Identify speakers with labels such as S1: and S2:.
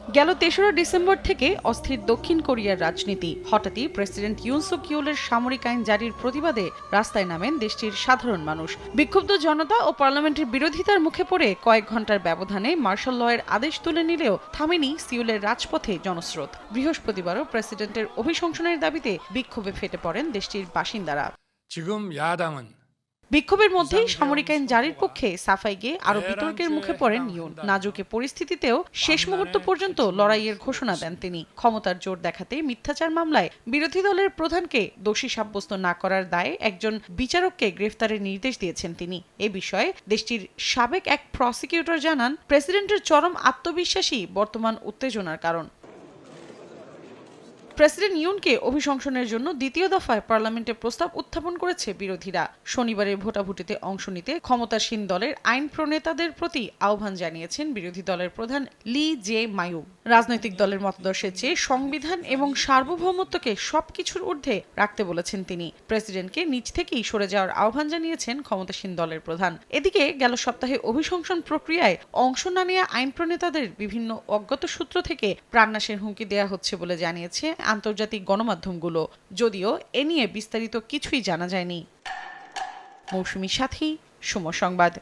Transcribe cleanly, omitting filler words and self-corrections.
S1: গেল ৩রা ডিসেম্বর থেকে অস্থির দক্ষিণ কোরিয়ার রাজনীতি। হঠাৎই প্রেসিডেন্ট ইউন সুক ইউলের সামরিক আইন জারির প্রতিবাদে রাস্তায় নামেন দেশটির সাধারণ মানুষ। বিক্ষুব্ধ জনতা ও পার্লামেন্টের বিরোধিতার মুখে পড়ে কয়েক ঘন্টার ব্যবধানে মার্শাল লয়ের আদেশ তুলে নিলেও থামেনি সিউলের রাজপথে জনস্রোত। বৃহস্পতিবারও প্রেসিডেন্টের অভিশংসনের দাবিতে বিক্ষোভে ফেটে পড়েন দেশটির বাসিন্দারা।
S2: 지금 야당은
S1: বিক্ষোভের মধ্যেই সামরিক আইন জারির পক্ষে সাফাই গেয়ে আরও বিতর্কের মুখে পড়েন ইউন। নাজুক পরিস্থিতিতেও শেষ মুহূর্ত পর্যন্ত লড়াইয়ের ঘোষণা দেন তিনি। ক্ষমতার জোর দেখাতে মিথ্যাচার মামলায় বিরোধী দলের প্রধানকে দোষী সাব্যস্ত না করার দায়ে একজন বিচারককে গ্রেফতারের নির্দেশ দিয়েছেন তিনি। এ বিষয়ে দেশটির সাবেক এক প্রসিকিউটর জানান, প্রেসিডেন্টের চরম আত্মবিশ্বাসী বর্তমান উত্তেজনার কারণ। প্রেসিডেন্ট ইউনকে অভিশংসনের জন্য দ্বিতীয় দফায় পার্লামেন্টে প্রস্তাব উত্থাপন করেছে বিরোধীরা। শনিবারের ভোটাভুটিতে অংশ নিতে ক্ষমতাসীন দলের আইন প্রণেতাদের প্রতি আহ্বান জানিয়েছেন বিরোধী দলের প্রধান লি জে মায়ু। রাজনৈতিক দলের মতাদর্শের চেয়ে সংবিধান এবং সার্বভৌমত্বকে সবকিছুর ঊর্ধ্বে রাখতে বলেছেন তিনি। প্রেসিডেন্টকে নিজ থেকেই সরে যাওয়ার আহ্বান জানিয়েছেন ক্ষমতাসীন দলের প্রধান। এদিকে গেল সপ্তাহে অভিশংসন প্রক্রিয়ায় অংশ না নেওয়া আইন প্রণেতাদের বিভিন্ন অজ্ঞাত সূত্র থেকে প্রাণনাশের হুমকি দেওয়া হচ্ছে বলে জানিয়েছে আন্তর্জাতিক গণমাধ্যমগুলো, যদিও এ নিয়ে বিস্তারিত কিছুই জানা যায়নি। মৌসুমী সাথী, সময় সংবাদ।